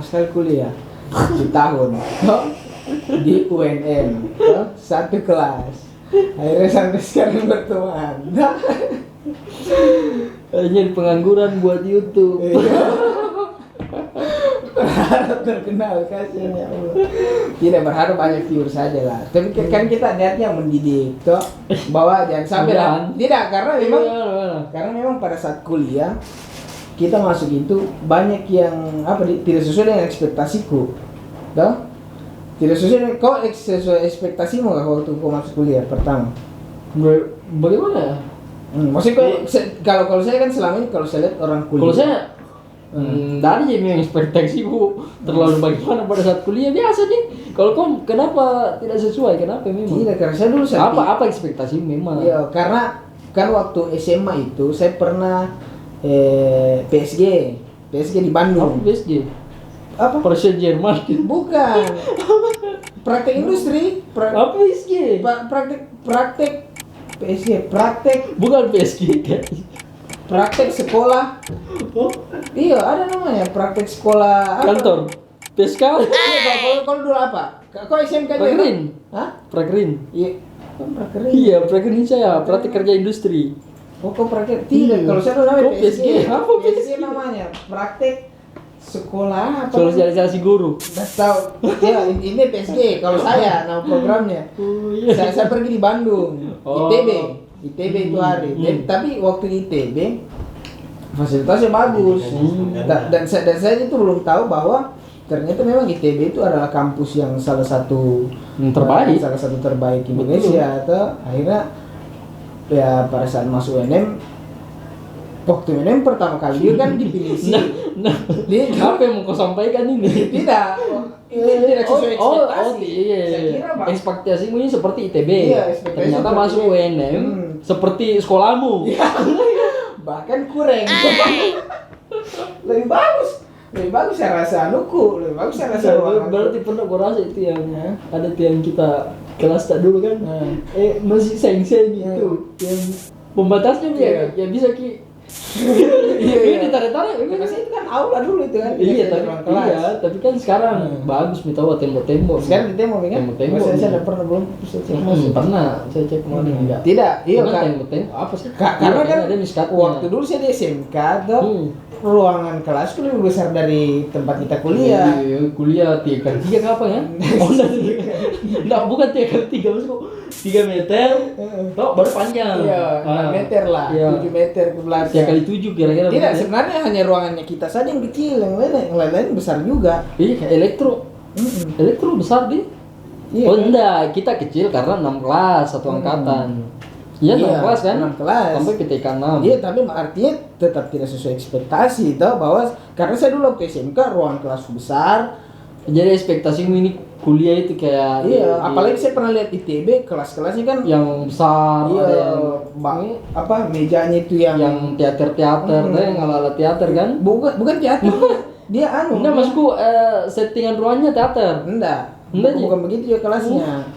sekali kuliah setahun di UNM satu kelas, akhirnya sampai sekarang berteman. Jadi pengangguran buat YouTube. Berharap terkenal, kasihan ya Allah. Tidak berharap banyak viewer saja lah. Tapi kan kita niatnya mendidik toh, bahwa jangan sampai lah. Tidak, karena memang pada saat kuliah kita masuk itu banyak yang tidak sesuai dengan ekspektasiku, toh? Tidak sesuai. Kau sesuai ekspektasimu nggak waktu kau masuk kuliah pertama? Bagaimana? Maksudnya kalau saya kan selama ini kalau saya lihat orang kuliah. Kalau saya dari yang ekspektasiku terlalu bagaimana pada saat kuliah biasa sih. Kalau kau kenapa tidak sesuai? Kenapa memang? Tidak, karena saya dulu apa ekspektasi memang? Iya, karena kan waktu SMA itu saya pernah PSG di Bandung. Apa PSG? Apa? Paris Jerman. Bukan. Praktek industri. Apa PSG? Praktek PSG. Praktek. Bukan PSG kan? Praktek sekolah. Oh? Iya, ada namanya praktek sekolah. Kantor. PSK. Kalau dulu apa? Kau SMK juga? Prakerin. Hah? Prakerin. Iya. Prakerin. Iya, prakerin saya. Praktek kerja industri. Oh, kau praktek? Tidak, kalau saya dulu namanya Kok PSG. Apa PSG namanya? Praktek sekolah apa? Sosialisasi guru. Nggak tahu. Ya, ini PSG kalau saya nama programnya. Oh iya. Saya pergi di Bandung, Oh. ITB itu hari. Tapi waktu di ITB fasilitasnya bagus. Dan saya itu belum tahu bahwa ternyata memang ITB itu adalah kampus yang salah satu terbaik Indonesia. Atau akhirnya ya pada saat masuk UNM, waktu UNM pertama kali kan dipilih sih. Apa yang mau kau sampaikan ini? Tidak sesuai ekspektasi. Iya. Saya kira Ekspektasimu ini seperti ITB. Iya, ekspektasi Ternyata seperti masuk ITB. UNM seperti sekolahmu. Bahkan kurang. lebih bagus saya rasa lebih bagus saya rasa ruangan. Berarti pernah gua rasa itu yang ada yang kita kelas tak dulu kan. Masih sayang-sayang gitu. Yang pembatasnya ya bisa ini ditarik-tarik. Karena itu kan aula dulu itu kan. Tapi kan sekarang bagus nih tahu tembok-tembok. Sekarang di tembok kan? Tembok. Saya tidak pernah belum bisa cek. Pernah saya cek kemarin enggak. Tidak, iya kan. Tembok apa sih? Karena kan ada miskatnya. waktu dulu saya di SMK tuh ruangan kelas itu lebih besar dari tempat kita kuliah. Iya, kuliah 3x3 apa ya? Oh, enggak, bukan 3x3 maksudku 3 meter. Toh baru panjang. Iya, 6 meter lah, iya. 7 meter ke belakang. 3x7 kira-kira. Tidak, sebenarnya hanya ruangannya kita saja yang kecil, yang lain besar juga. Iya, kayak elektro besar deh. Iya, Oh kan? enggak, kita kecil karena 6 kelas satu angkatan. Iya, 6 kelas kan? 6 kelas. Sampai PTK 6. Iya, tapi artinya tetap tidak sesuai ekspektasi toh, bahwa karena saya dulu waktu SMK ruang kelas besar. Jadi ekspektasimu ini kuliah itu kayak apalagi saya pernah lihat ITB kelas-kelasnya kan yang besar, iya, ada yang mejanya itu yang teater-teater, yang ala-ala teater kan? bukan teater. Dia Enggak, maksudku settingan ruangnya teater. Enggak, Enggak, bukan begitu juga kelasnya.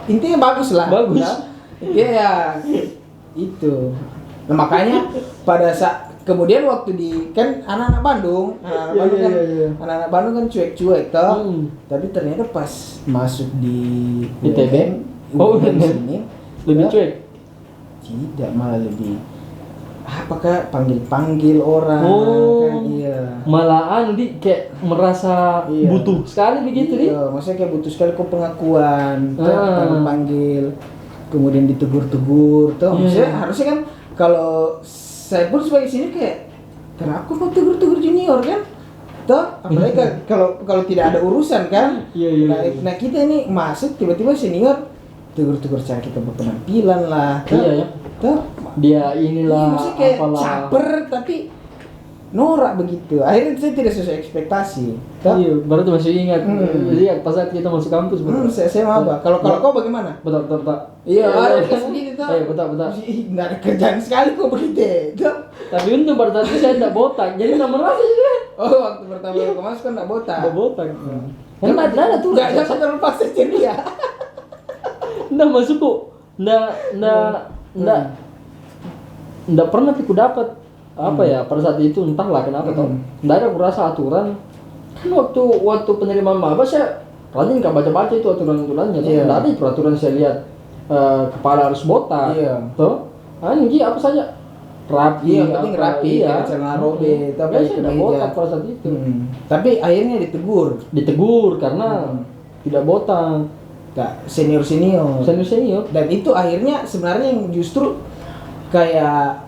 Intinya bagus lah. Bagus. Iya, itu. Nah, makanya pada saat kemudian waktu kan anak-anak Bandung kan cuek-cuek toh. Tapi ternyata pas masuk di ITB, sini lebih cuek. Tidak, malah lebih apakah panggil orang kan, iya. Malahan kayak merasa butuh sekali begitu nih. Maksudnya kayak butuh sekali kok pengakuan, panggil, kemudian ditegur-tegur toh. Maksudnya harusnya kan kalau saya pun sebagai sini kayak kenapa mau tegur-tegur junior kan? Toh, apalagi kalau tidak ada urusan kan? Iya. Nah, kita ini masuk tiba-tiba senior tegur-tegur cara kita berpenampilan lah. Toh, Iya ya. Toh, Dia inilah maksudnya kayak apalah. caper tapi norak begitu. Akhirnya saya tidak sesuai ekspektasi. Toh? Iya, baru tuh masih ingat. Jadi pas saat kita masuk kampus betul. Saya mau apa? Kalau kau bagaimana? Betul. Iya, ada sendiri tuh. Iya, betul. Nggak ada kerjaan sekali kok begitu. Toh? Tapi untung pada saat itu saya tidak botak, jadi nggak merasa juga. Oh, waktu pertama kau masuk kan nggak botak. Nggak botak. Nggak ada tuh. Nggak terlepas dari dia. Nggak masuk kok. Nggak pernah aku dapat apa ya pada saat itu entahlah kenapa toh. Nggak ada kurasa aturan. Kan waktu penerimaan maba saya rajin nggak baca-baca itu aturan-aturannya. Iya. Nggak ada peraturan saya lihat kepala harus botak. Iya. Toh, ini apa saja rapi. Iya, penting rapi, iya. celana robek, Tapi saya tidak botak pada saat itu. Tapi akhirnya Ditegur karena tidak botak. Senior. Senior. Dan itu akhirnya sebenarnya yang justru kayak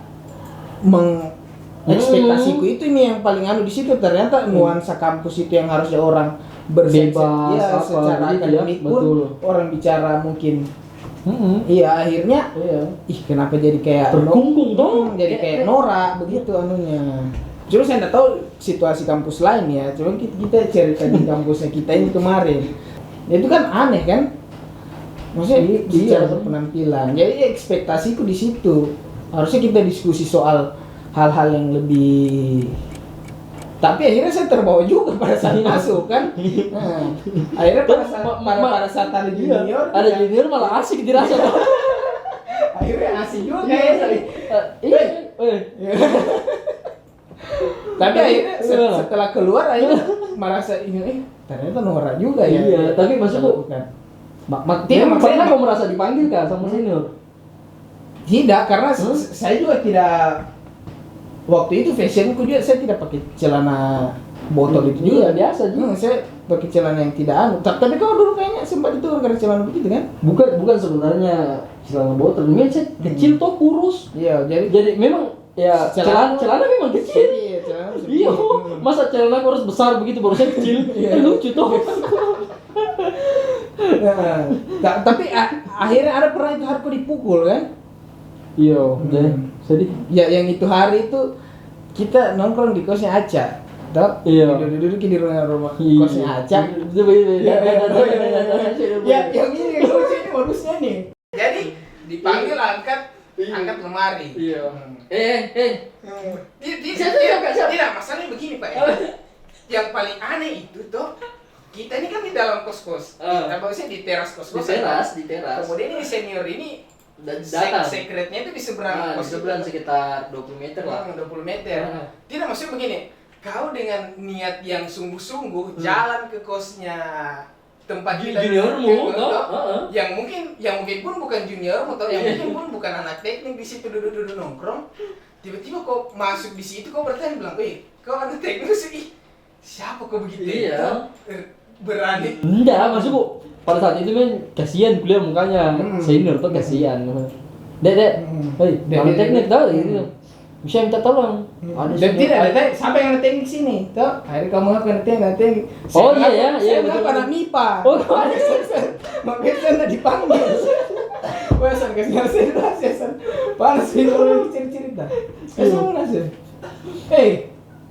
ekspektasiku itu ini yang paling di situ, ternyata nuansa kampus itu yang harusnya orang Bebas, ya, apa, secara begitu akademik ya, pun betul. orang bicara mungkin iya akhirnya kenapa jadi kayak terkungkung dong, jadi kayak norak begitu anunya. Cuma saya nggak tahu situasi kampus lain ya, cuma kita cerita di kampusnya kita ini kemarin itu kan aneh kan, maksudnya secara penampilan. Jadi ekspektasiku di situ harusnya kita diskusi soal hal-hal yang lebih, tapi akhirnya saya terbawa juga pada saat masuk kan. Akhirnya pada saat ada junior, malah asik dirasa. Akhirnya asik juga tapi akhirnya setelah keluar akhirnya merasa ini ternyata norak juga ya. Iya, tapi maksudku tidak pernah kau merasa dipanggil kan sama senior? Tidak, karena saya juga tidak. Waktu itu fashionku juga saya tidak pakai celana botol itu juga. Biasa juga. Saya pakai celana yang tidak tapi kau dulu kayaknya sempat itu karena celana begitu kan? Bukan sebenarnya celana botol. Memang saya kecil toh kurus. Iya, jadi memang ya celana memang kecil. Iya, celana. Iya, masa celana harus besar begitu baru saya kecil. Lucu toh. Tapi akhirnya ada pernah itu harus dipukul kan? Iya, sedih. Ya yang itu hari itu kita nongkrong di kosnya Aca. Toh? Iya. Duduk di rumah kosnya Aca. Ya, yang ini modusnya nih. Jadi dipanggil angkat lemari. Iya. Tidak, masalahnya begini Pak. Yang paling aneh itu toh, kita ini kan di dalam kos-kos. Kita maksudnya di teras kos-kos. Di teras. Kemudian ini senior ini datang. Sekretnya itu di seberang Di seberang sekitar 20 meter lah. 20 meter. Tidak, maksudnya begini. Kau dengan niat yang sungguh-sungguh jalan ke kosnya tempat juniormu, yang mungkin pun bukan juniormu atau yang mungkin pun bukan anak teknik di situ duduk nongkrong. Tiba-tiba kau masuk di situ, kau bertanya bilang, kau anak teknik sih? Siapa kau begitu? Iya. Berani? Enggak, maksudku pada saat itu kan kasihan kuliah mukanya senior tuh kasihan. Dek, anak teknik tau gitu. Bisa minta tolong. Dan tidak ada siapa yang anak teknik sini, toh? Akhirnya kamu ngaku anak teknik. Saya ngaku anak MIPA. Oh, makanya saya nggak dipanggil. Wesan kasih hasil. Panas ini orang cerita. Kasih mana sih?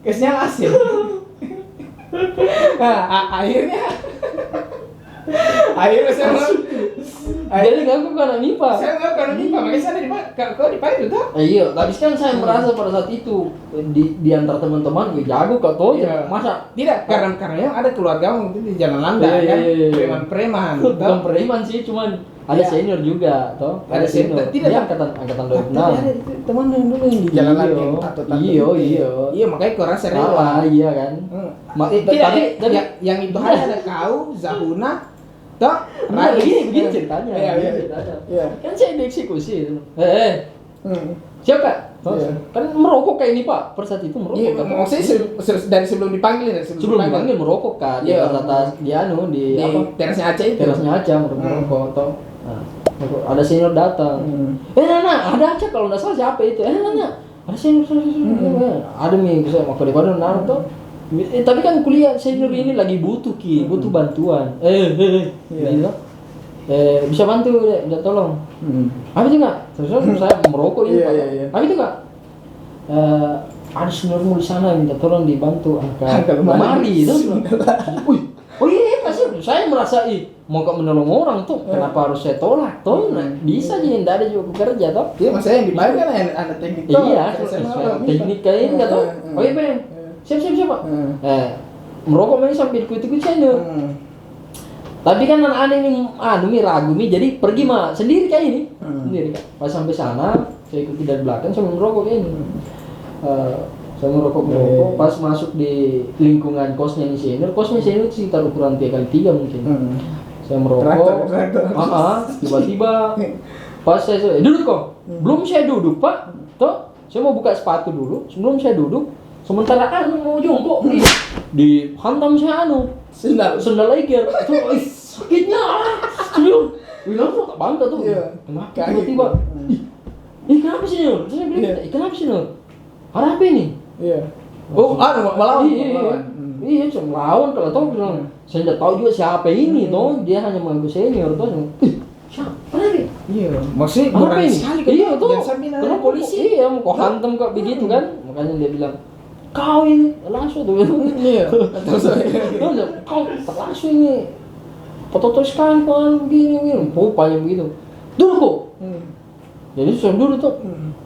Kasih hasil. Nah, akhirnya saya jadi ngaku anak MIPA. Saya ngaku anak MIPA, makanya saya kau dipanggil tuh. Iya, tapi kan saya merasa pada saat itu di antara teman-teman gue jago kok toh. Masa tidak, karena yang ada keluarga itu di Jalan Landa kan. Preman. Bukan preman sih, cuman ada senior juga toh. Ada senior. Dia angkatan 2006. Ada teman yang dulu yang di Jalan Landa. Iya, makanya kau rasa rela. Iya kan. Tapi yang itu ada kau, Zahuna. Toh, begini ceritanya. Iya. Kan saya dieksekusi itu. Siapa? Kan merokok kayak ini Pak. Per saat itu merokok. Iya, maksudnya dari sebelum dipanggil dipanggil merokok kan. Di atas di terasnya Aceh itu. Terasnya Aceh merokok toh. Nah, ada senior datang. Nana, ada Aceh kalau enggak salah siapa itu? Nana, ada senior. Ada nih, saya mau ke depan Nana toh. Tapi kan kuliah senior ini lagi butuh bantuan. Gitu. Bisa bantu deh, minta tolong. Apa itu enggak? Terus saya merokok ini Pak. Apa itu enggak? Ada seniormu di sana minta tolong dibantu angkat lemari itu. Oh iya pasti saya merasa mau kok menolong orang tuh kenapa harus saya tolak tuh? Bisa jadi enggak ada juga bekerja toh. Iya, maksudnya yang dibayar kan anak teknik toh. Iya, teknik kayak enggak toh. Oh iya, Bang. Siap Pak. Merokok main sambil ikut senior. Tapi kan anak-anak ini ragu nih, jadi pergi mah sendiri kayak ini. Sendiri kan. Pas sampai sana, saya ikuti dari belakang sambil merokok kayak ini. Saya merokok pas masuk di lingkungan kosnya senior itu sekitar ukuran 3x3 mungkin. Saya merokok, tiba-tiba pas saya duduk kok, belum saya duduk pak, toh saya mau buka sepatu dulu, sebelum saya duduk, sementara mau jongkok, dihantam saya sendal Eiger, itu sakitnya, sebelum bilang tak bangga tuh, kenapa tiba-tiba, kenapa sih Nur? Saya bilang, kenapa sih Nur? Ada apa ini? Oh, melawan. Iya, saya melawan kalau tahu bilang, saya tidak tahu juga siapa ini, toh dia hanya mengaku senior, toh siapa ini? Iya, maksudnya berani sekali kan? Iya, toh. Kenapa polisi? Iya, mau kau hantam kok begitu kan? Makanya dia bilang, kau ini langsung tuh. Iya. Kau langsung ini. Foto sekali kan begini, rupanya begitu. Duduk kok. Jadi saya duduk tuh.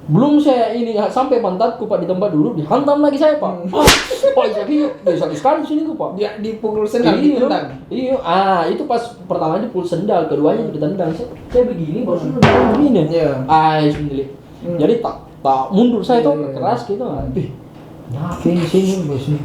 Belum saya ini sampai pantatku pak di tempat duduk dihantam lagi saya pak. Pak sakit sekali sini tuh pak. Dia dipukul sendal, ditendang. Iya, itu pas pertama dipukul sendal, keduanya ditendang. Saya begini baru sudah begini. Iya. Sendiri. Jadi tak mundur saya tuh keras gitu. Ngapain sini sini.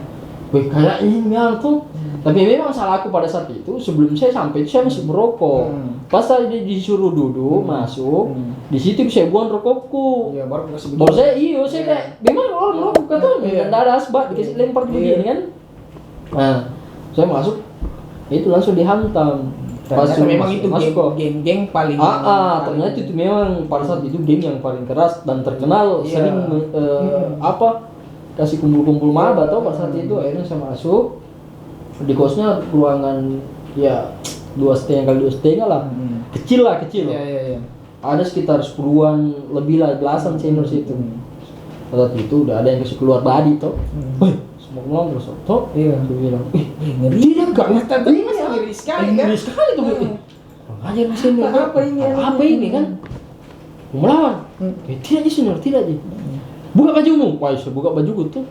Kayak ini tuh. Tapi memang salahku pada saat itu sebelum saya sampai saya masih merokok. Pas saya disuruh duduk masuk, di situ saya buang rokokku. Iya, baru saya kayak memang orang merokok kan tuh, enggak ada asbak dikasih lempar begini kan. Nah, saya masuk itu langsung dihantam. Ternyata memang itu geng paling ternyata itu memang pada saat itu geng yang paling keras dan terkenal sering kasih kumpul-kumpul maba atau pada saat itu akhirnya saya masuk di kosnya ruangan ya 2,5 kali 2,5 lah. Kecil. Iya. Ada sekitar 10-an lebih lah, belasan senior situ. Pada saat itu udah ada yang kasih keluar badi toh. Semua ngomong terus toh. Iya. Dia bilang, ngeri enggak ngeri sekali kan? Ngeri sekali tuh. Ajar senior. Apa ini kan? Mau melawan. Tidak senior, tidak aja. Buka bajumu. Wah, saya buka bajuku tuh.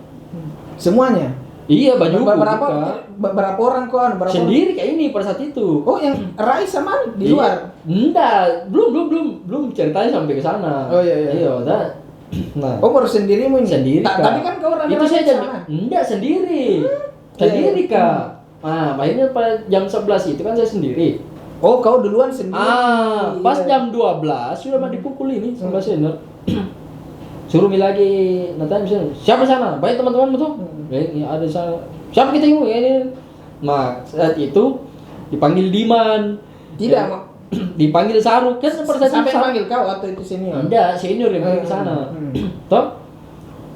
Semuanya. Iya, baju berapa orang kok? Sendiri kayak ini pada saat itu. Oh, yang Rais sama di luar? Enggak, belum ceritanya sampai ke sana. Oh iya. Udah. Nah. Oh, baru sendirimu ini? Sendiri. Tapi kan kau orang itu saya jadi enggak sendiri. Sendiri, Kak. Nah, akhirnya pada jam 11 itu kan saya sendiri. Oh, kau duluan sendiri. Pas jam 12 sudah mau dipukul ini sama senior. Suruh lagi nanti misalnya siapa sana? Baik teman-teman betul. Ya ada sana. Siapa kita ini? Nah, saat itu dipanggil Diman. Tidak, dipanggil Saruk kan seperti siapa yang panggil kau atau itu senior? Enggak, senior yang panggil sana. Toh?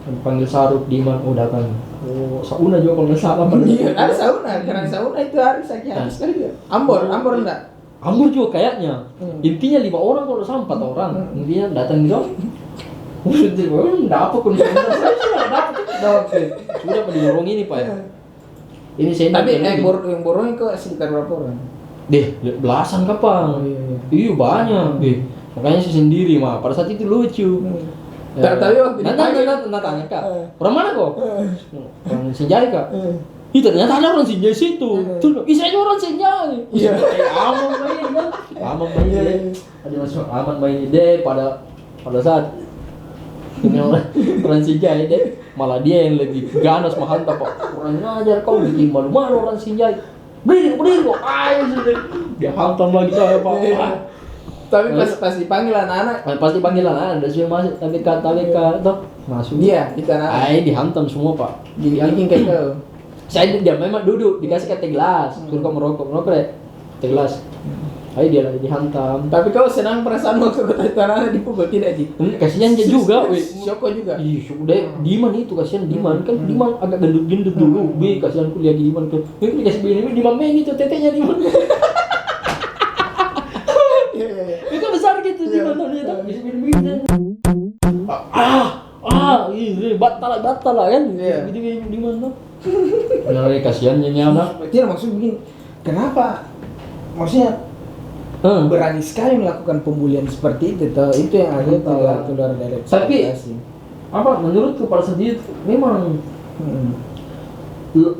Dipanggil Saruk, Diman, datang. Sauna juga kalau nggak salah. Iya, ada sauna. Karena sauna itu hari sekali ya. Ambor enggak? Ambor juga kayaknya. Intinya 5 orang kalau sama 4 orang. Intinya datang gitu. Dapat sudah pendorong ini pak ya. Ini saya tapi yang borong itu sekitar berapa orang? Belasan kapan? Iya banyak. Makanya saya sendiri mah pada saat itu lucu. Tapi waktu tanya kak, orang mana kok? Orang Sinjai kak. Ternyata ada orang Sinjai situ. Terus, saya orang Sinjai. Iya. Aman main kan? Aman main. Ada masuk aman main deh pada saat ini orang Sinjai deh, malah dia yang lebih ganas menghantam pak. Kurang ajar kau bikin malu-malu orang Sinjai. Berdiri kok, dia hantam lagi saya pak. Tapi pas dipanggil anak-anak. Pas dipanggil anak-anak, ada sih masuk TBK tuh masuk. Iya, itu anak. Dihantam semua pak. Bikin kayak itu. Saya dia memang duduk dikasih teh gelas, suruh kau merokok deh, teh gelas. Dia lagi dihantam. Tapi kau senang perasaan waktu kata anak dipukul tidak sih? Kasihan dia juga, Syoko juga. Iya, udah Diman itu kasihan Diman kan Diman agak gendut dulu. Kasihan kuliah di Diman ke. Ini dikasih begini Diman main itu tetenya Diman. Iya. Itu besar gitu Diman ternyata bisa begini. Ini batal lah kan. Gitu Diman tuh. Nah, kasihannya anak. Tidak maksud begini. Kenapa? Maksudnya berani sekali melakukan pembulian seperti itu toh, itu yang akhirnya keluar dari ekspektasi. Tapi menurutku pada saat itu memang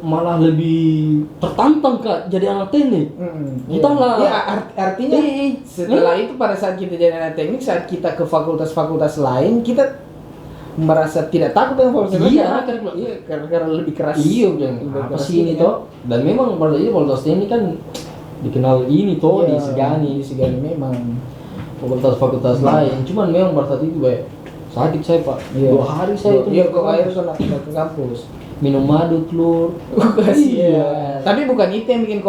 malah lebih tertantang kak jadi anak teknik. Entahlah. Ya artinya setelah itu pada saat kita jadi anak teknik, saat kita ke fakultas-fakultas lain kita merasa tidak takut dengan fakultas teknik. Iya, karena lebih keras. Iya, bilang apa sih ini toh? Dan memang pada itu fakultas teknik kan dikenal ini toh Iya, disegani memang. fakultas lain. Cuman memang pada saat itu kayak sakit saya pak. Iya. 2 hari saya itu. Iya, kok akhirnya kena ke kampus. Minum madu telur. Kasihan. Tapi bukan itu yang bikin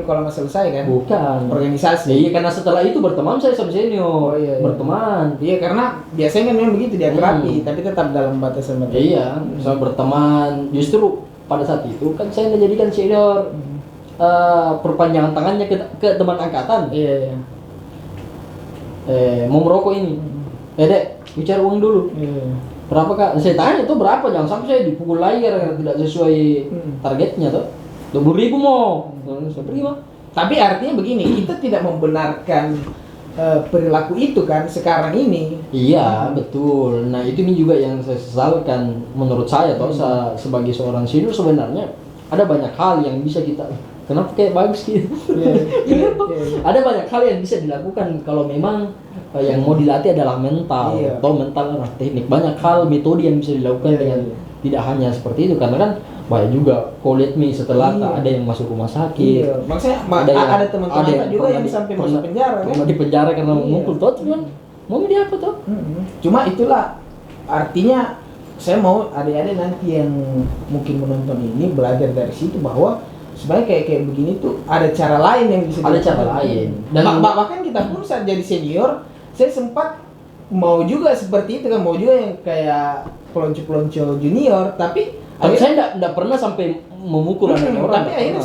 kolama selesai kan? Bukan. Organisasi. Iya, karena setelah itu berteman saya sama senior. Oh, iya. Berteman. Iya, karena biasanya kan memang begitu dia terapi, tapi tetap dalam batasan. Iya, saya berteman. Justru pada saat itu kan saya menjadikan senior perpanjangan tangannya ke teman angkatan. Iya. Mau merokok ini. Dek, bicara uang dulu. Iya. Berapa kak? Saya tanya itu berapa? Jangan sampai saya dipukul lagi karena tidak sesuai targetnya tuh. 20.000 mau. Saya terima. Tapi artinya begini, kita tidak membenarkan perilaku itu kan sekarang ini. Iya, betul. Nah, itu nih juga yang saya sesalkan menurut saya toh sebagai seorang senior sebenarnya ada banyak hal yang bisa kita kenapa kayak bagus gitu. Iya. Ada banyak hal yang bisa dilakukan kalau memang yang mau dilatih adalah mental, atau mental teknik. Banyak hal metode yang bisa dilakukan dengan tidak hanya seperti itu karena kan banyak juga lihat nih setelah ada yang masuk rumah sakit. Iya. Maksudnya ada teman-teman juga yang sampai masuk penjara kan? Di penjara karena memukul toh cuman mau dia apa toh? Cuma itulah artinya saya mau adik-adik nanti yang mungkin menonton ini belajar dari situ bahwa sebenarnya kayak begini tuh ada cara lain yang bisa ada cara lain. Dan bahkan kita pun saat jadi senior, saya sempat mau juga seperti itu kan, mau juga yang kayak pelonco-pelonco junior, tapi saya enggak pernah sampai memukul orang. Tapi akhirnya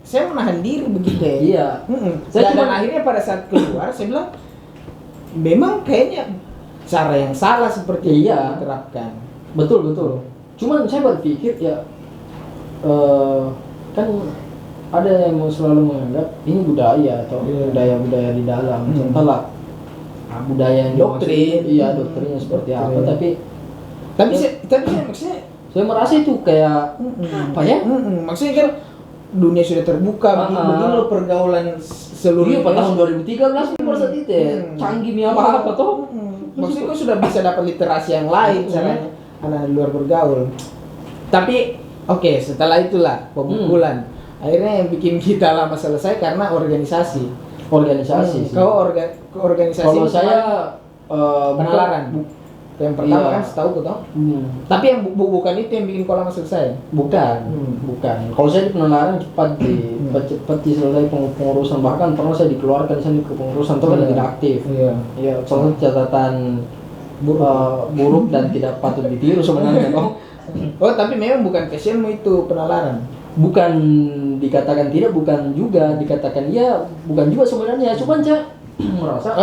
saya menahan diri begitu ya. Iya. Dan akhirnya pada saat keluar saya bilang memang kayaknya cara yang salah seperti itu diterapkan. Betul. Cuman saya berpikir ya kan ada yang mau selalu menganggap ini budaya atau budaya di dalam. Contohlah budaya yang doktrin. Doktrinnya seperti apa, tapi maksudnya saya merasa itu kayak apa ya? Maksudnya kan dunia sudah terbuka, begini loh pergaulan seluruh tahun 2013 pada saat itu canggih nih apa toh? Maksudnya kok sudah bisa dapat literasi yang lain caranya anak di luar bergaul. Tapi setelah itulah pemukulan. Akhirnya yang bikin kita lama selesai karena organisasi. Kau organisasi. Kalau saya penalaran. Yang pertama kan setahu ku toh. Tapi yang bukan itu yang bikin kau lama selesai. Bukan. Kalau saya di penalaran cepat selesai pengurusan, bahkan pernah saya dikeluarkan di ke pengurusan itu kan tidak aktif. Iya. Soalnya catatan buruk dan tidak patut ditiru sebenarnya toh. Oh, tapi memang bukan passionmu itu penalaran. Bukan dikatakan tidak, bukan juga dikatakan bukan juga sebenarnya. Cuman saya merasa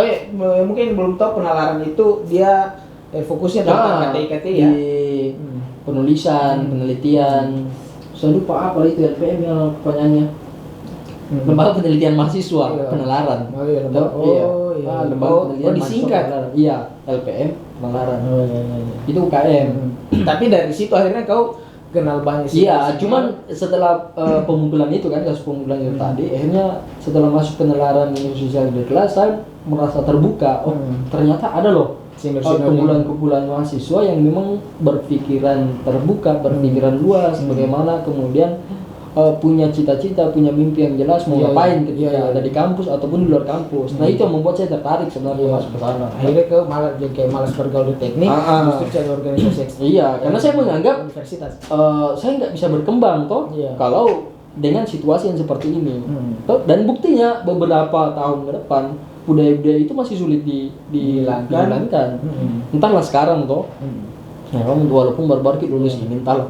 mungkin belum tahu penalaran itu dia fokusnya tentang KTI ya. Di penulisan, penelitian. Saya lupa apa itu LPM yang pertanyaannya. Lembaga Penelitian Mahasiswa Penalaran. Lembaga Penelitian disingkat. Mahasiswa. Iya, LPM Penalaran. Itu UKM. Tapi dari situ akhirnya kau kenal banyak sih. Iya, cuman setelah pemukulan itu kan, kasus pemukulan itu tadi, akhirnya setelah masuk penalaran sosial di kelas, saya merasa terbuka. Ternyata ada loh kumpulan mahasiswa yang memang berpikiran terbuka, berpikiran luas, bagaimana kemudian punya cita-cita, punya mimpi yang jelas mau ngapain ketika ada di kampus ataupun di luar kampus. Nah, itu yang membuat saya tertarik sebenarnya masuk ke sana. Akhirnya kayak malas bergaul di teknik, justru cari organisasi eksternal. Iya, karena saya menganggap universitas. Saya nggak bisa berkembang toh kalau dengan situasi yang seperti ini. Dan buktinya beberapa tahun ke depan budaya-budaya itu masih sulit dihilangkan. Entahlah sekarang toh. Nah, walaupun baru-baru kita lulus ini, entahlah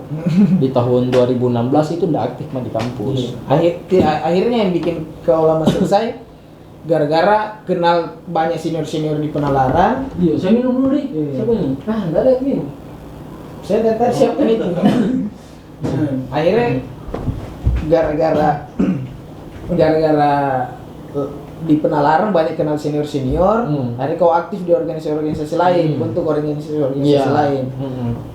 di tahun 2016 itu udah aktif mah di kampus. Akhirnya yang bikin kau lama selesai gara-gara kenal banyak senior-senior di penalaran. Iya, saya minum dulu nih. Siapa ini? Enggak ada yang minum. Saya data siapkan itu. Akhirnya gara-gara di penalaran banyak kenal senior-senior, akhirnya kau aktif di organisasi-organisasi lain, bentuk organisasi-organisasi lain.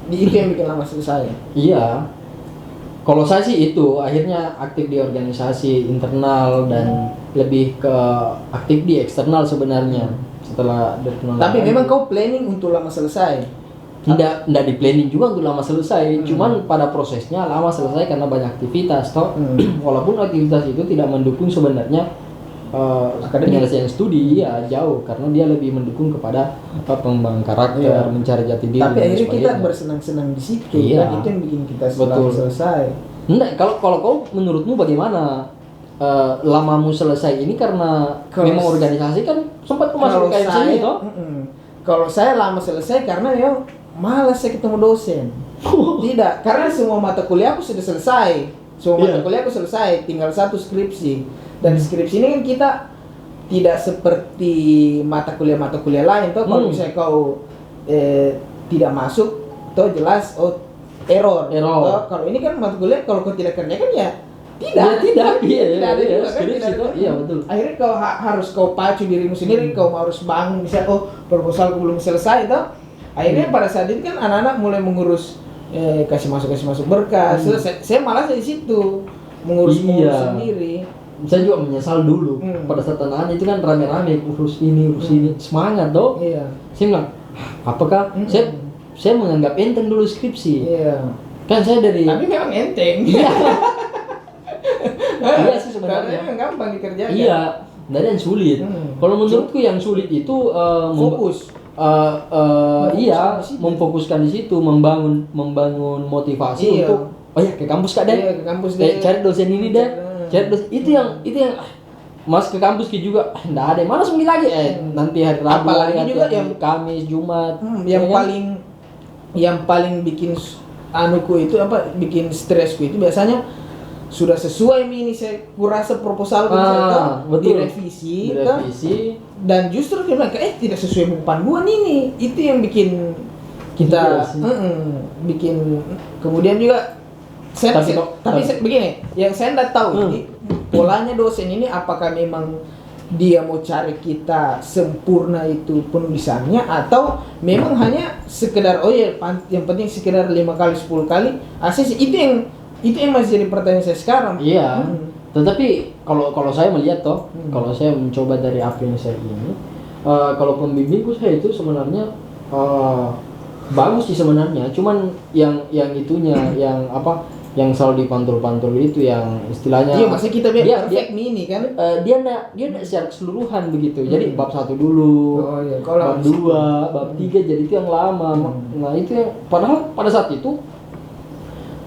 Itu yang bikin lama selesai. Iya. Kalau saya sih itu akhirnya aktif di organisasi internal dan lebih ke aktif di eksternal sebenarnya setelah dari penalaran. Tapi memang kau planning untuk lama selesai. Nggak di planning juga untuk lama selesai, cuman pada prosesnya lama selesai karena banyak aktivitas toh. Walaupun aktivitas itu tidak mendukung sebenarnya penyelesaian studi ya jauh, karena dia lebih mendukung kepada pengembangan karakter, mencari jati diri. Tapi dan akhirnya kita sebagainya. bersenang-senang di situ, Iya. kan itu yang bikin kita Betul. selesai. Enggak, kalau kau menurutmu bagaimana? Lamamu selesai ini karena memang organisasi kan sempat masuk ke KMC toh? Kalau saya lama selesai karena ya malas saya ketemu dosen. Tidak, karena semua mata kuliahku sudah selesai. Semua mata kuliahku selesai, tinggal satu skripsi. Dan skripsi ini kan kita tidak seperti mata kuliah lain toh. Kalau misalnya kau tidak masuk, toh jelas error. Toh, kalau ini kan mata kuliah kalau kau tidak kerjakan ya tidak. Tidak ada juga kan, tidak ada. Iya betul. Akhirnya kau harus kau pacu dirimu sendiri, kau harus bangun misalnya proposalku belum selesai toh. Akhirnya pada saat itu kan anak-anak mulai mengurus kasih masuk berkas. Saya malas di situ mengurus sendiri. Saya juga menyesal dulu pada saat anak-anak itu kan rame-rame urus ini semangat toh. Iya. Saya bilang, apakah saya menganggap enteng dulu skripsi. Iya. Kan saya dari Tapi memang enteng. Iya. Iya sih sebenarnya. Karena memang gampang dikerjakan. Iya, nggak ada yang sulit. Kalau menurutku yang sulit itu Fokus. Iya, memfokuskan di situ, membangun motivasi untuk ke kampus Kak deh. Iya, ke kampus deh. Cari dosen ini deh. Cari dosen itu yang Mas ke kampus juga enggak ada. Mana seminggu lagi? Nanti hari Rabu, apalagi juga yang Kamis, Jumat. Yang paling bikin anuku itu bikin stresku itu biasanya sudah sesuai ini saya kurasa proposal direvisi dan justru dia bilang tidak sesuai buku panduan ini, itu yang bikin kita bikin kemudian juga begini yang saya tidak tahu ini polanya dosen ini apakah memang dia mau cari kita sempurna itu penulisannya atau memang hanya sekedar yang penting sekedar 5 kali 10 kali ACC itu yang masih jadi pertanyaan saya sekarang. Iya. Tetapi kalau saya melihat kalau saya mencoba dari apa yang saya ini, kalau pembimbingku saya itu sebenarnya bagus sih sebenarnya. Cuman yang itunya yang selalu dipantul-pantul itu yang istilahnya. Iya, maksudnya kita perfect mini kan. Dia enggak secara keseluruhan begitu. Jadi bab 1 dulu. Bab 2, bab 3 jadi itu yang lama. Nah, itu yang padahal pada saat itu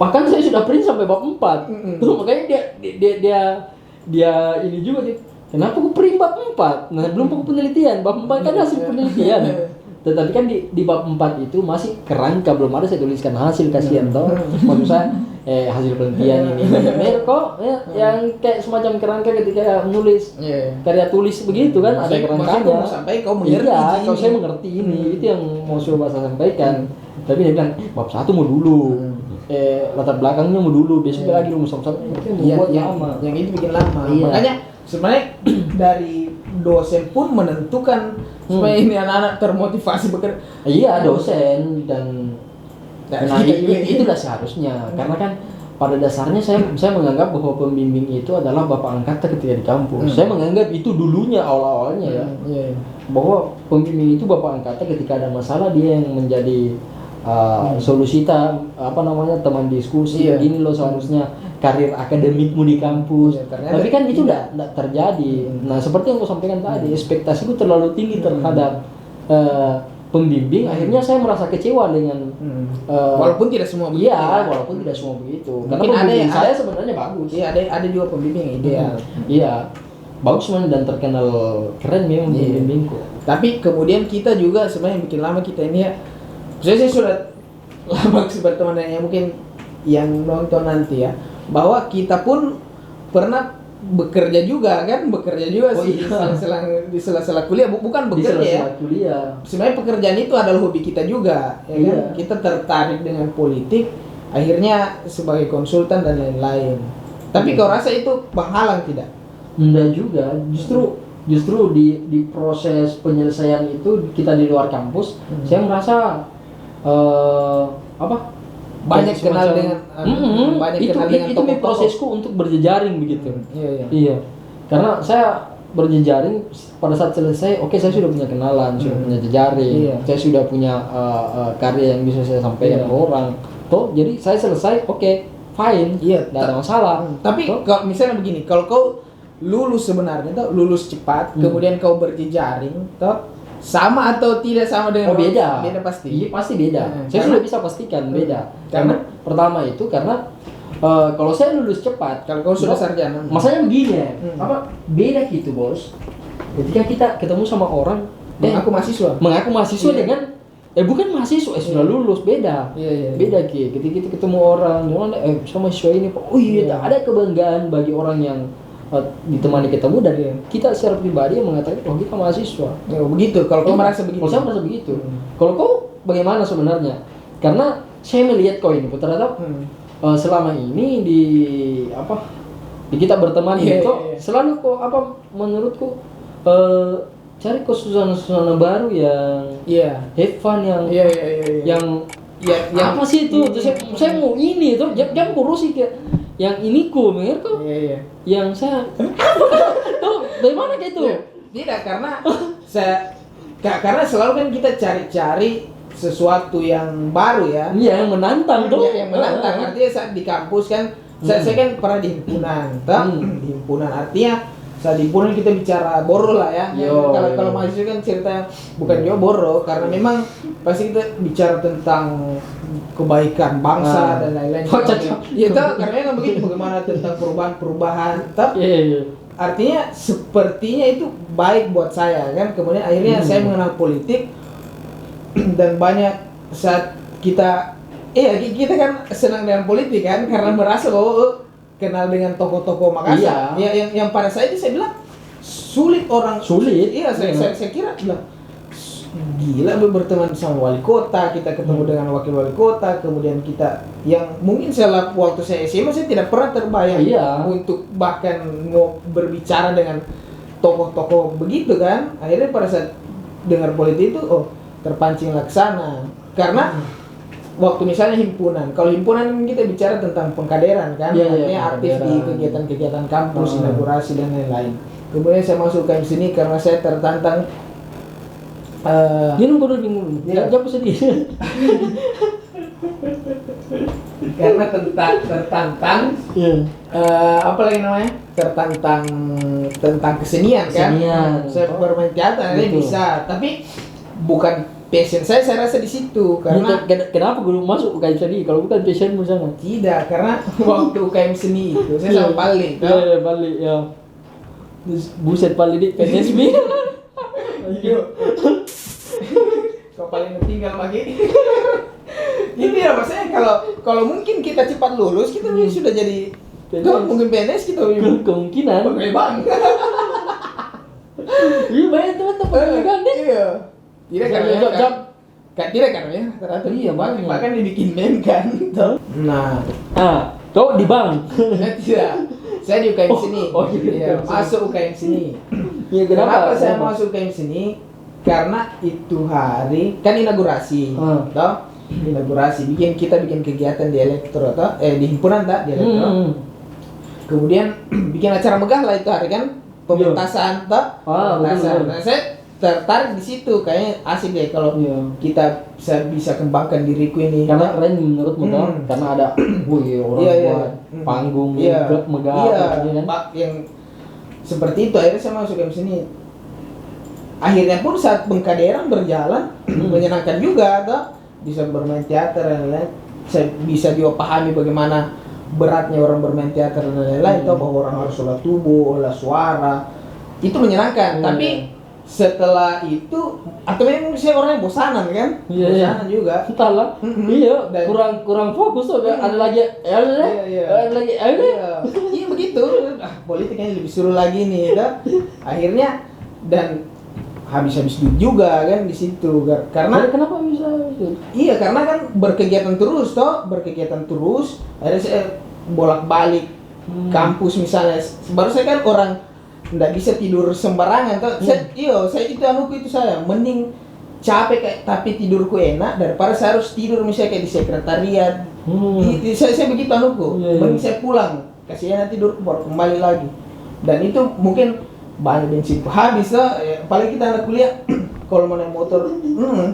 bahkan saya sudah print sampai bab 4. Makanya dia ini juga dia. Kenapa aku print bab 4? Nah, belum buku penelitian. Bab 4 kan hasil penelitian. Tetapi kan di bab 4 itu masih kerangka, belum ada saya tuliskan hasil, kasihan toh. Maksud saya hasil penelitian ini. Kok yang kayak semacam kerangka ketika menulis karya tulis begitu kan, ada kerangkanya. Sampai kau mengerti. Iya, kalau saya mengerti ini, itu yang mau coba saya sampaikan. Tapi dia bilang bab 1 mau dulu. Latar belakangnya mau dulu, besoknya lagi rumus satu membuat lama. Yang itu bikin lama. Makanya sebenarnya dari dosen pun menentukan supaya ini anak-anak termotivasi bekerja. Iya, dosen dan itu udah seharusnya. Karena kan pada dasarnya saya menganggap bahwa pembimbing itu adalah bapak angkatan ketika di kampus. Saya menganggap itu dulunya awal-awalnya bahwa pembimbing itu bapak angkatan ketika ada masalah dia yang menjadi solusi teman diskusi begini loh seharusnya karir akademikmu di kampus. Tapi kan itu enggak terjadi. Nah, seperti yang aku sampaikan tadi, ekspektasiku terlalu tinggi terhadap pembimbing, akhirnya saya merasa kecewa dengan walaupun tidak semua begitu. Iya, walaupun tidak semua begitu. Karena pembimbing saya sebenarnya bagus. Iya, ada juga pembimbing yang ideal. Iya. Bagus dan terkenal keren memang pembimbingku. Tapi kemudian kita juga sebenarnya bikin lama kita ini saya sudah lama berteman dengan yang mungkin yang nonton nanti bahwa kita pun pernah bekerja juga di sela-sela kuliah, bukan bekerja kuliah. Sebenarnya pekerjaan itu adalah hobi kita juga, kan? Kita tertarik dengan politik, akhirnya sebagai konsultan dan lain-lain. Tapi kau rasa itu penghalang tidak? Enggak juga, justru di proses penyelesaian itu kita di luar kampus, saya merasa banyak kenal dengan itu prosesku untuk berjejaring begitu. Iya. Karena saya berjejaring pada saat selesai, oke saya sudah punya kenalan, sudah punya jejaring, Iya. saya sudah punya karya yang bisa saya sampaikan Iya. ke orang. Toh, jadi saya selesai, oke, fine, Iya, tidak ada masalah. Tapi Toh, kalau misalnya begini, kalau kau lulus sebenarnya tuh lulus cepat, kemudian kau berjejaring, toh sama atau tidak sama dengan oh beda, beda pasti. Iya pasti beda. Saya Karena- sudah bisa pastikan beda. Karena pertama itu karena kalau saya lulus cepat, Kalau kau sudah toh, sarjana. masanya begini ya, Hmm. apa beda gitu bos. Ketika kita ketemu sama orang, Mengaku mahasiswa. mengaku mahasiswa Iya. dengan bukan mahasiswa, sudah lulus, beda. Iya, iya. Beda Ki. Ketika kita ketemu orang, jangan sama mahasiswa ini, Pak. Oh iya, Iya. ada kebanggaan bagi orang yang ditemani ketemu dan Iya. kita secara pribadi yang mengatakan, oh kita mahasiswa. Oh, begitu. Kalau kau Iya. merasa begitu. Kalau saya merasa begitu. Hmm. Kalau kau bagaimana sebenarnya? Karena saya melihat kau ini, ternyata selama ini di kita berteman Iya, gitu, iya, iya. selalu kok menurutku cari suasana baru yang Iya. have fun yang Iya, iya, iya, iya. yang yang apa sih itu? Terus saya mau ini tuh, jangan kurusi kayak yang ini ku, mengerti kok? Iya, iya. Yang saya tuh dari mana kayak itu? Iya. Tidak, karena karena selalu kan kita cari-cari sesuatu yang baru ya. Iya, yang menantang tuh. Yang menantang. Artinya saat di kampus kan, saya kan pernah di himpunan, toh? Di himpunan artinya saat di himpunan kita bicara boro lah ya. Yo, Kalau mahasiswa kan cerita bukan juga boro, karena memang pasti kita bicara tentang kebaikan bangsa dan lain-lain. Oh, cocok. Iya, toh, karena memang begitu, bagaimana tentang perubahan-perubahan, toh? Iya, iya. Artinya sepertinya itu baik buat saya kan, kemudian akhirnya saya mengenal politik dan banyak saat kita kan senang dengan politik kan, karena merasa bahwa kenal dengan tokoh-tokoh Makassar. Iya. Yang pada saya itu saya bilang sulit orang. Sulit. Iya, saya kira bilang gila berteman sama wali kota, kita ketemu dengan wakil wali kota, kemudian kita yang mungkin waktu saya SMA saya tidak pernah terbayang Iya. untuk bahkan mau berbicara dengan tokoh-tokoh begitu kan. Akhirnya pada saat dengar politik itu terpancinglah ke sana. Karena waktu misalnya himpunan, kalau himpunan kita bicara tentang pengkaderan kan, Iya, artinya iya, aktif di pengkaderan. kegiatan-kegiatan kampus, inaugurasi dan lain-lain. Kemudian saya masuk ke sini karena saya tertantang Minum dulu. Iya. Jangan sedih. karena tertantang Iya. apa lagi namanya, tertantang tentang kesenian kan. Kesenian. Saya bermain teater akhirnya Betul. bisa, tapi bukan passion saya rasa di situ karena Kenapa gue masuk UKM seni kalau bukan passionmu sana? tidak, karena waktu UKM seni itu saya sama Pali Iya, balik ya. Buset Pali di PNSB. Ayo. Kau paling tinggal lagi. Itu ya maksudnya kalau mungkin kita cepat lulus kita mungkin sudah jadi PNS. tuh, mungkin PNS kita Kemungkinan. pegawai bank. Iya, banyak teman-teman kan deh. Iya. Tidak karena Jam. tidak karena ya ternyata Iya, banyak. bahkan dibikin meme kan. Nah, Kau di bank. tidak. Saya di UKM sini. oh, iya. Iya, masuk UKM sini. Iya, Kenapa saya masuk UKM sini? Karena itu hari kan inaugurasi, toh? Inaugurasi, kita bikin kegiatan di elektro, toh? Di himpunan tak di elektro. Kemudian bikin acara megah lah itu hari kan, pementasan, toh? Pementasan. Betul. Nah, saya tertarik di situ, kayaknya asik deh kalau kita bisa kembangkan diriku ini. Karena keren menurutmu kan? Karena ada, orang buat panggung, megah, iya, yang seperti itu. Akhirnya saya masuk ke sini. Akhirnya pun saat pengkaderan berjalan menyenangkan juga, toh? Bisa bermain teater dan lain-lain. Saya bisa juga pahami bagaimana beratnya orang bermain teater dan lain-lain, toh, bahwa orang harus olah tubuh, olah suara. Itu menyenangkan, tapi setelah itu atau memang saya orangnya bosanan kan? Bosanan juga. Entahlah. Iya, kurang fokus tuh. Ada lagi ada lagi Iya begitu. Politiknya lebih seru lagi nih, toh? Akhirnya dan habis duit juga kan di situ karena kenapa bisa? Iya, karena kan berkegiatan terus toh, akhirnya saya bolak-balik kampus misalnya. Baru saya kan orang nggak bisa tidur sembarangan toh. Saya itu saya mending capek kayak tapi tidurku enak daripada saya harus tidur misalnya kayak di sekretariat. Saya begitu mending saya pulang, kasihan tidur baru kembali lagi. Dan itu mungkin banyak bensin habis tuh, paling kita anak kuliah kalau mau naik motor,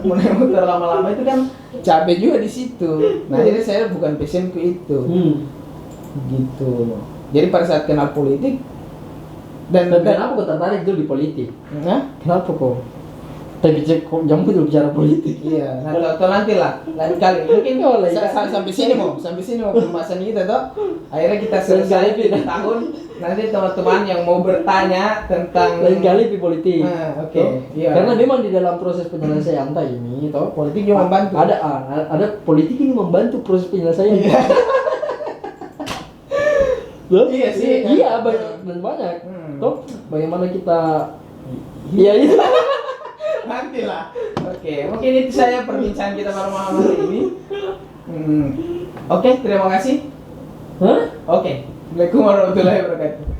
mau naik motor lama-lama itu kan capek juga di situ. Nah jadi saya bukan passionku itu, gitu. Jadi pada saat kenal politik dan kenapa kok tertarik dulu di politik? Hah? Kenapa kok? Tapi kok jamu dulu bicara politik? Iya, atau nanti lah, lain kali. Mungkin Oh, lain kali. sampai sini mau pembahasan kita toh. Akhirnya kita selesai Lain kali. di tahun. Nanti teman-teman yang mau bertanya tentang Lain kali di politik. Oke, Toh? iya. Karena memang di dalam proses penyelesaian ini, toh Politik juga membantu. Ada politik ini membantu proses penyelesaian. Iya. Loh? Iya sih. Iya banyak. Hmm. Toh bagaimana kita? Iya itu. Nanti lah. Oke, mungkin itu saja perbincangan kita pada malam hari ini. Oke, terima kasih. Hah? Oke. Assalamualaikum warahmatullahi wabarakatuh.